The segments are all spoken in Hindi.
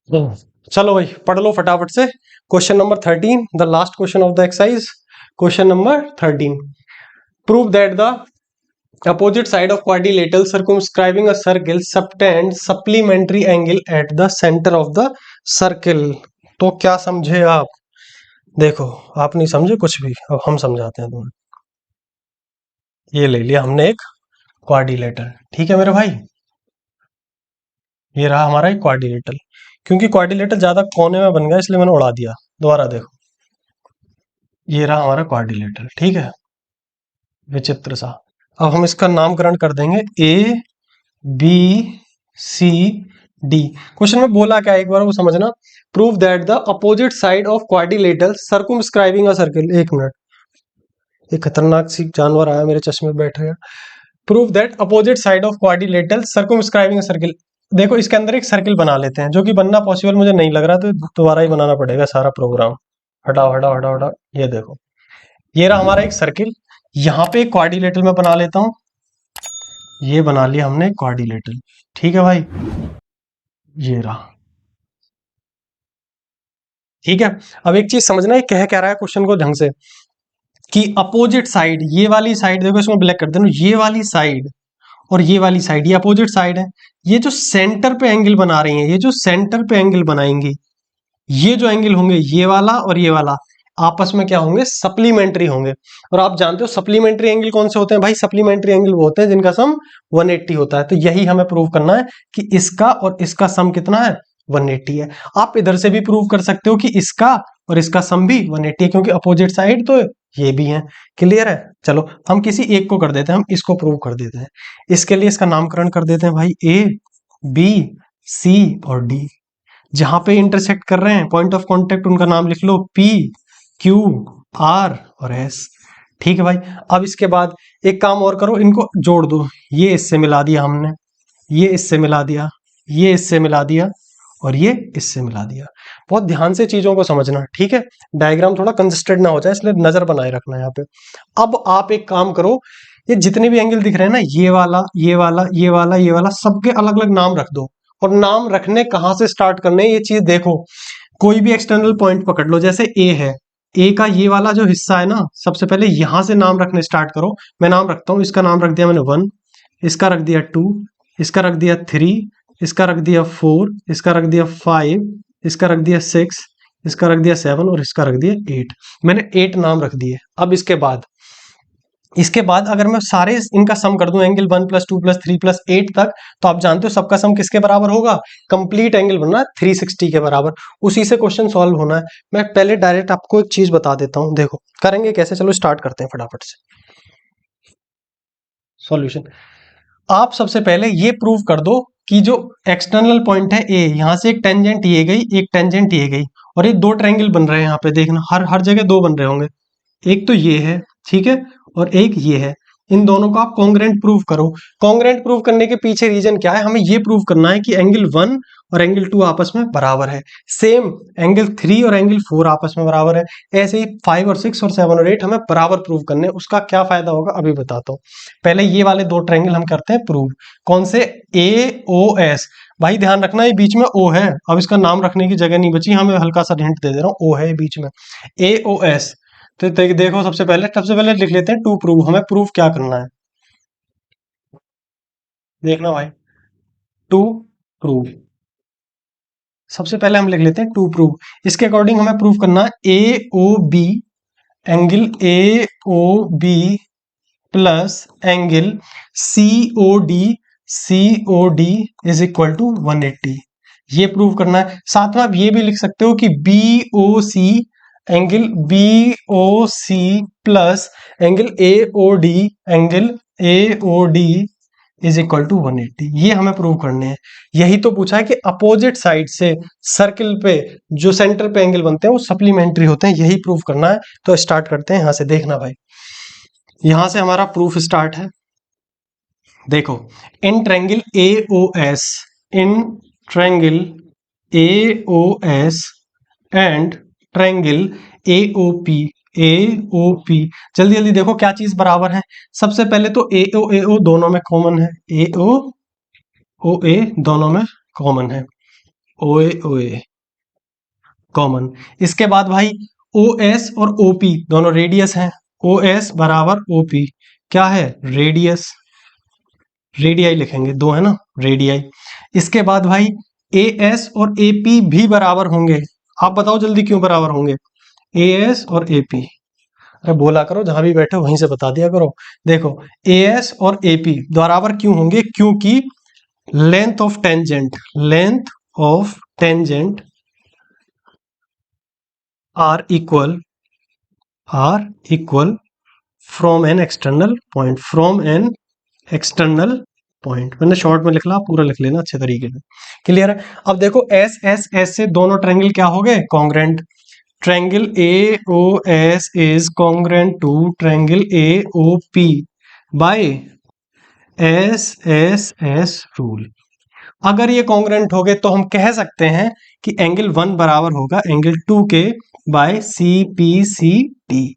चलो भाई पढ़ लो फटाफट से। Question number 13, the last question of the exercise. Question number 13, prove that the opposite side of quadrilateral circumscribing a circle subtend supplementary angle at the centre of the circle. तो क्या समझे आप? देखो, आप नहीं समझे कुछ भी, अब हम समझाते हैं तुम्हें। ये ले लिया हमने एक क्वाड्रिलेटर, ठीक है मेरे भाई। ये रहा हमारा एक क्वाड्रिलेटर। क्योंकि क्वाड्रिलेटर ज्यादा कोने में बन गया इसलिए मैंने उड़ा दिया। दोबारा देखो, ये रहा हमारा क्वाड्रिलेटर, ठीक है, विचित्र सा। अब हम इसका नामकरण कर देंगे A B C D. Question में बोला क्या, एक बार वो समझना। Prove that the opposite side of quadrilateral circumscribing a circle. एक मिनट, एक खतरनाक सी जानवर आया मेरे चश्मे पे बैठ गया। Prove that opposite side of quadrilateral circumscribing a circle. देखो, इसके अंदर एक सर्किल बना लेते हैं, जो कि बनना पॉसिबल मुझे नहीं लग रहा, तो दोबारा ही बनाना पड़ेगा सारा प्रोग्राम। हटाओ हटाओ हटाओ हटाओ, ये देखो, ये रहा हमारा एक सर्किल। यहाँ पे एक क्वाड्रिलेटरल मैं बना लेता हूं। ये बना लिया हमने क्वाड्रिलेटरल, ठीक है भाई, ये रहा, ठीक है। अब एक चीज समझना, ये कह रहा है क्वेश्चन को ढंग से, कि अपोजिट साइड, ये वाली साइड देखो, इसमें ब्लैक कर देना, ये वाली साइड और ये वाली साइड, ये अपोजिट साइड है। ये जो सेंटर पे एंगल बना रही है, ये जो सेंटर पे एंगल बनाएंगी, ये जो एंगल होंगे, ये वाला और ये वाला, आपस में क्या होंगे? सप्लीमेंट्री होंगे। और आप जानते हो सप्लीमेंट्री एंगल कौन से होते हैं भाई? सप्लीमेंट्री एंगल वो होते हैं जिनका सम 180 होता है। तो यही हमें प्रूव करना है कि इसका और इसका सम कितना है? 180 है। आप इधर से भी प्रूव कर सकते हो कि इसका और इसका सम भी 180 है, क्योंकि अपोजिट साइड तो ये भी है। क्लियर है? चलो हम किसी एक को कर देते हैं, हम इसको प्रूव कर देते हैं। इसके लिए इसका नामकरण कर देते हैं भाई ए बी सी और डी। जहां पे इंटरसेक्ट कर रहे हैं, पॉइंट ऑफ कांटेक्ट, उनका नाम लिख लो पी क्यू आर और एस। ठीक है भाई। अब इसके बाद एक काम और करो, इनको जोड़ दो। ये इससे मिला दिया हमने, ये इससे मिला दिया, ये इससे मिला दिया और ये इससे मिला दिया। बहुत ध्यान से चीजों को समझना, ठीक है। डायग्राम थोड़ा कंजस्टेड ना हो जाए, इसलिए नजर बनाए रखना यहाँ पे। अब आप एक काम करो, ये जितने भी एंगल दिख रहे हैं ना, ये वाला ये वाला ये वाला ये वाला, सबके अलग अलग नाम रख दो। और नाम रखने कहाँ से स्टार्ट करने, ये चीज देखो। कोई भी एक्सटर्नल पॉइंट पकड़ लो, जैसे ए है, ए का ये वाला जो हिस्सा है ना, सबसे पहले यहां से नाम रखने स्टार्ट करो। मैं नाम रखता हूं, इसका नाम रख दिया मैंने 1, इसका रख दिया 2, इसका रख दिया 3, इसका रख दिया 4, इसका रख दिया 5, इसका रख दिया 6, इसका रख दिया 7 और इसका रख दिया 8। मैंने 8 नाम रख दिए। अब इसके बाद अगर मैं सारे इनका सम कर दूं, एंगल 1 + 2 + 3 + 8 तक, तो आप जानते हो सबका सम किसके बराबर होगा? कंप्लीट एंगल बनना है 360 के बराबर। उसी से क्वेश्चन सॉल्व होना है। मैं पहले डायरेक्ट आपको एक चीज बता देता हूं, देखो करेंगे कैसे। चलो स्टार्ट करते हैं फटाफट से सॉल्यूशन। आप सबसे पहले ये प्रूव कर दो कि जो एक्सटर्नल पॉइंट है ए, यहां से एक टेंजेंट ये गई, एक टेंजेंट ये गई, और ये दो ट्रायंगल बन रहे हैं। यहाँ पे देखना, हर जगह दो बन रहे होंगे। एक तो ये है, ठीक है, और एक ये है। इन दोनों को आप कॉन्ग्रेंट प्रूव करो। कॉन्ग्रेंट प्रूव करने के पीछे रीजन क्या है? हमें ये प्रूव करना है कि एंगल 1 और एंगल 2 आपस में बराबर है। सेम एंगल 3 और एंगल 4 आपस में बराबर है। ऐसे ही 5 और 6 और 7 और 8 हमें बराबर प्रूव करने। उसका क्या फायदा होगा अभी बताता हूँ। पहले ये वाले दो ट्रायंगल हम करते हैं प्रूव। कौन से? ए ओ एस। भाई ध्यान रखना, ये बीच में ओ है। अब इसका नाम रखने की जगह नहीं बची, हमें हल्का सा हिंट दे दे रहा हूँ, ओ है बीच में, ए ओ एस। तो देखो, सबसे पहले लिख लेते हैं टू प्रूव। हमें प्रूव क्या करना है, देखना भाई। टू प्रूव, सबसे पहले हम लिख लेते हैं टू प्रूव। इसके अकॉर्डिंग हमें प्रूव करना है A O B, angle A O B plus angle C O D, C O D is equal to 180। ये प्रूव करना है। साथ में आप ये भी लिख सकते हो कि B O C, angle B O C plus angle A O D, angle A O D is equal to 180। ये हमें प्रूव करने हैं। यही तो पूछा है कि अपोजिट साइड से सर्किल पे जो सेंटर पे एंगल बनते हैं वो सप्लीमेंट्री होते हैं। यही प्रूव करना है। तो स्टार्ट करते हैं यहां से। देखना भाई, यहां से हमारा प्रूफ स्टार्ट है। देखो, in triangle A O S, in triangle A O S and triangle A O P, A O P, जल्दी जल्दी देखो क्या चीज बराबर है। सबसे पहले तो ए ओ दोनों में कॉमन है, ए ओ ए दोनों में कॉमन है। ओ ए ओ ए कॉमन। इसके बाद भाई ओ एस और ओ पी दोनों रेडियस हैं। ओ एस बराबर ओ पी क्या है, रेडियस, रेडियाई लिखेंगे, दो है ना रेडियाई। इसके बाद भाई ए एस और ए पी भी बराबर होंगे। आप बताओ जल्दी क्यों बराबर होंगे, ए एस और ए पी। अरे बोला करो, जहां भी बैठे हो वहीं से बता दिया करो। देखो ए एस और ए पी बराबर क्यों होंगे, क्योंकि length of tangent, length of tangent are equal, are equal from an external point, from an external point. मैंने शॉर्ट में लिख ला, पूरा लिख लेना अच्छे तरीके से, क्लियर है। अब देखो एस एस एस से दोनों ट्रायंगल क्या हो गए, congruent. Triangle A O S is congruent to triangle A O P by S S S rule. अगर ये कॉन्ग्रेंट हो गए तो हम कह सकते हैं कि एंगल 1 बराबर होगा एंगल 2 के by C P C T.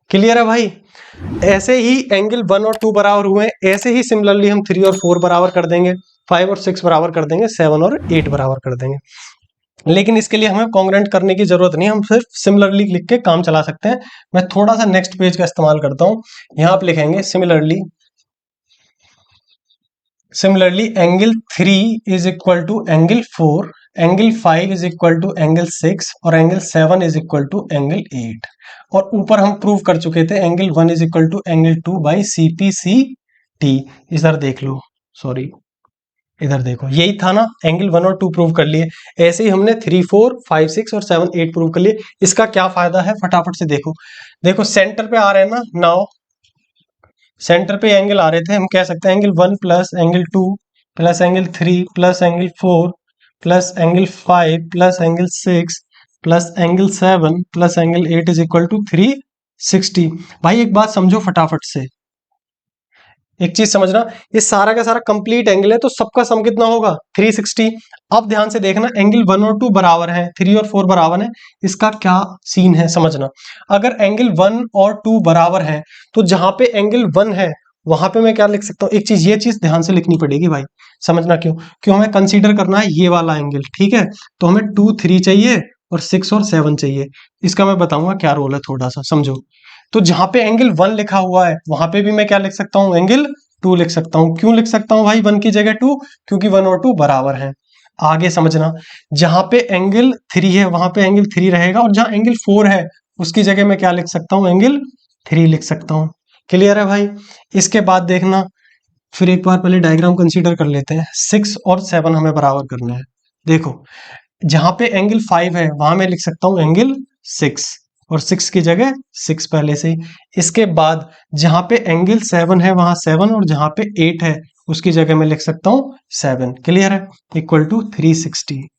Clear है भाई। ऐसे ही एंगल 1 और 2 बराबर हुए, ऐसे ही सिमिलरली हम 3 और 4 बराबर कर देंगे, 5 और 6 बराबर कर देंगे, 7 और 8 बराबर कर देंगे। लेकिन इसके लिए हमें कॉन्ग्रेंट करने की जरूरत नहीं, हम सिर्फ सिमिलरली लिख के काम चला सकते हैं। मैं थोड़ा सा नेक्स्ट पेज का इस्तेमाल करता हूं, यहां आप लिखेंगे similarly, similarly angle 3 is equal to angle 4, angle 5 is equal to angle 6 और angle 7 is equal to angle 8। और ऊपर हम प्रूव कर चुके थे angle 1 is equal to angle 2 by C P C T. इधर देख लो, सॉरी इधर देखो, यही था ना, एंगल 1 और 2 प्रूव कर लिए। ऐसे ही हमने 3 4 5 6 और 7 8 प्रूव कर लिए। इसका क्या फायदा है, फटाफट से देखो। देखो सेंटर पे आ रहे हैं ना, नाउ सेंटर पे एंगल आ रहे थे, हम कह सकते हैं angle 1 plus angle 2 plus angle 3 plus angle 4 plus angle 5 plus angle 6 plus angle 7 plus angle 8 is equal to 360। भाई एक बात समझो फटाफट से, एक चीज समझना, ये सारा का सारा कंप्लीट एंगल है, तो सबका सम कितना होगा 360। अब ध्यान से देखना, एंगल 1 और 2 बराबर है, 3 और 4 बराबर है, इसका क्या सीन है समझना। अगर एंगल 1 और 2 बराबर है तो जहां पे एंगल 1 है वहां पे मैं क्या लिख सकता हूं, एक चीज, ये चीज ध्यान से लिखनी पड़ेगी भाई, समझना क्यों, क्यों हमें कंसीडर करना है ये वाला एंगल, ठीक है। तो हमें 2 3 चाहिए और 6 और 7 चाहिए। इसका मैं बताऊंगा क्या रोल है, थोड़ा सा समझो। तो जहां पे एंगल 1 लिखा हुआ है वहां पे भी मैं क्या लिख सकता हूं, एंगल 2 लिख सकता हूं। क्यों लिख सकता हूं भाई 1 की जगह 2, क्योंकि 1 और 2 बराबर हैं। आगे समझना, जहां पे एंगल 3 है वहां पे एंगल 3 रहेगा, और जहां एंगल 4 है उसकी जगह मैं क्या लिख सकता हूं, एंगल 3 लिख सकता हूं। क्लियर है भाई। इसके बाद देखना, फिर एक बार पहले डायग्राम कंसीडर कर लेते हैं। 6 और 7 हमें बराबर करना है। देखो जहां पे एंगल 5 है वहां मैं लिख सकता हूं एंगल 6, और 6 की जगह 6 पहले से ही। इसके बाद जहां पे एंगल 7 है वहां 7, और जहां पे 8 है उसकी जगह मैं लिख सकता हूं 7। क्लियर है, इक्वल टू 360।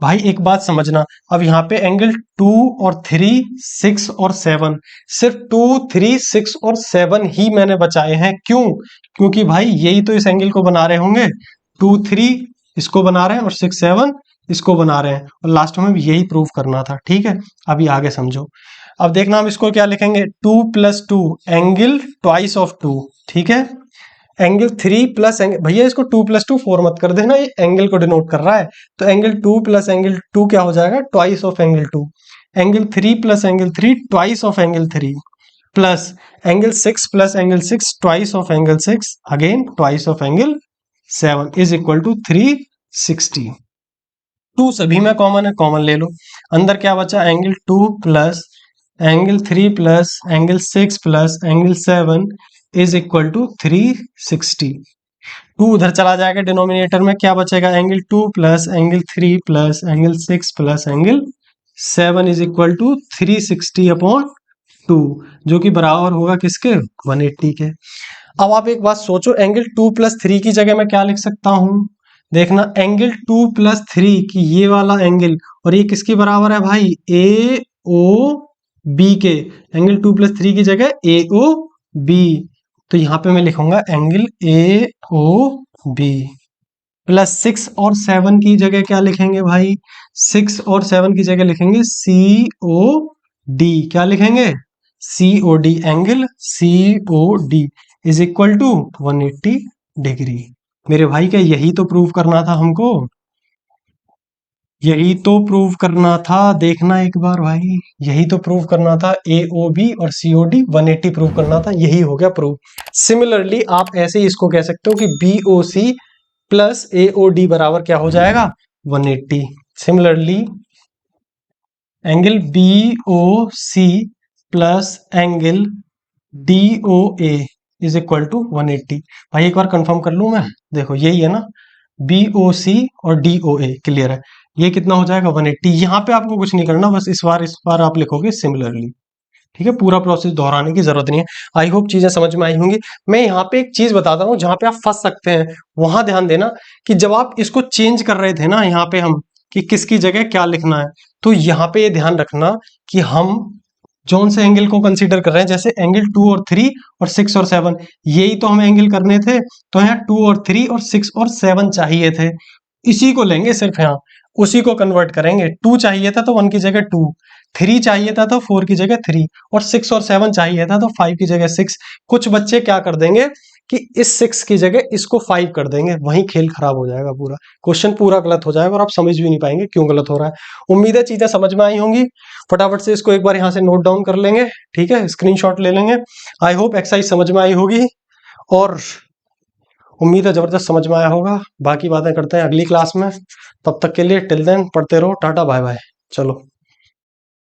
भाई एक बात समझना, अब यहाँ पे एंगल 2 और 3 6 और 7, सिर्फ 2 3 6 और 7 ही मैंने बचाए हैं। क्यों, क्योंकि भाई यही तो इस एंगल को बना रहे होंगे, 2 3 इसको बना रहे हैं और 6 7 इसको बना रहे हैं, और लास्ट में भी यही प्रूव करना था, ठीक है। अभी आगे समझो। अब देखना हम इसको क्या लिखेंगे, 2 + 2 एंगल ट्वाइस ऑफ 2, ठीक है। एंगल 3 प्लस एंगल, भैया इसको 2 + 2 4 मत कर देना, ये एंगल को डिनोट कर रहा है। तो एंगल 2 प्लस एंगल 2 क्या हो जाएगा, twice of angle 2। Angle 3 plus angle 3 twice of angle 3, plus angle 6 plus angle 6 twice of angle 6, again twice of angle 7 is equal to 360। 2 सभी में कॉमन है, कॉमन ले लो। अंदर क्या बचा, angle 2 plus angle 3 plus angle 6 plus angle 7 is equal to 360। 2 उधर चला जाएगा डिनोमिनेटर में, क्या बचेगा, angle 2 plus angle 3 plus angle 6 plus angle 7 is equal to 360/2, जो कि बराबर होगा किसके, 180 के। अब आप एक बात सोचो, एंगल 2 + 3 की जगह मैं क्या लिख सकता हूं, देखना एंगल 2 + 3 की ये वाला एंगल, और ये किसके बराबर है भाई, ए ओ बी के। एंगल 2 + 3 की जगह ए ओ बी, तो यहां पे मैं लिखूंगा angle A O B. Plus 6 और 7 की जगह क्या लिखेंगे भाई, 6 और 7 की जगह लिखेंगे सी ओ डी। क्या लिखेंगे, C O D, angle C O D is equal to 180 degree. मेरे भाई क्या यही तो प्रूव करना था हमको। यही तो प्रूव करना था, देखना एक बार भाई, यही तो प्रूव करना था। AOB और COD 180 प्रूव करना था, यही हो गया प्रूव। सिमिलरली आप ऐसे ही इसको कह सकते हो कि BOC प्लस AOD बराबर क्या हो जाएगा, 180। Similarly angle BOC plus angle DOA is equal to 180। भाई एक बार कंफर्म कर लूं मैं, देखो यही है ना, BOC और DOA क्लियर है, ये कितना हो जाएगा 180। यहाँ पे आपको कुछ नहीं करना, बस इस बार आप लिखोगे सिमिलरली। ठीक है, पूरा प्रोसेस दोहराने की जरूरत नहीं है। आई होप चीजें समझ में आई होंगी। मैं यहाँ पे एक चीज बताता हूँ जहाँ पे आप फंस सकते हैं, वहां ध्यान देना कि जब आप इसको चेंज कर रहे थे ना यहाँ पे हम, कि किसकी जगह क्या लिखना है, तो यहाँ पे ये ध्यान रखना कि हम जौन से एंगल को कंसीडर कर रहे हैं, जैसे एंगल 2 और 3 और 6 और 7, यही तो हमें एंगल करने थे। तो यहाँ 2 और 3 और 6 और 7 चाहिए थे, इसी को लेंगे सिर्फ यहाँ, उसी को कन्वर्ट करेंगे। 2 चाहिए था तो 1 की जगह 2, 3 चाहिए था तो 4 की जगह 3, और 6 और 7 चाहिए था तो 5 की जगह 6। कुछ बच्चे क्या कर देंगे कि इस 6 की जगह इसको 5 कर देंगे, वहीं खेल खराब हो जाएगा, पूरा क्वेश्चन पूरा गलत हो जाएगा और आप समझ भी नहीं पाएंगे क्यों गलत हो रहा है। उम्मीद है चीजें समझ में आई होंगी। फटाफट से इसको एक बार यहाँ से नोट डाउन कर लेंगे, ठीक है, स्क्रीनशॉट ले लेंगे। आई होप एक्सरसाइज समझ में आई होगी, और उम्मीद है जबरदस्त समझ में आया होगा। बाकी बातें करते हैं अगली क्लास में, तब तक के लिए टिल देन पढ़ते रहो, टाटा बाय बाय। चलो।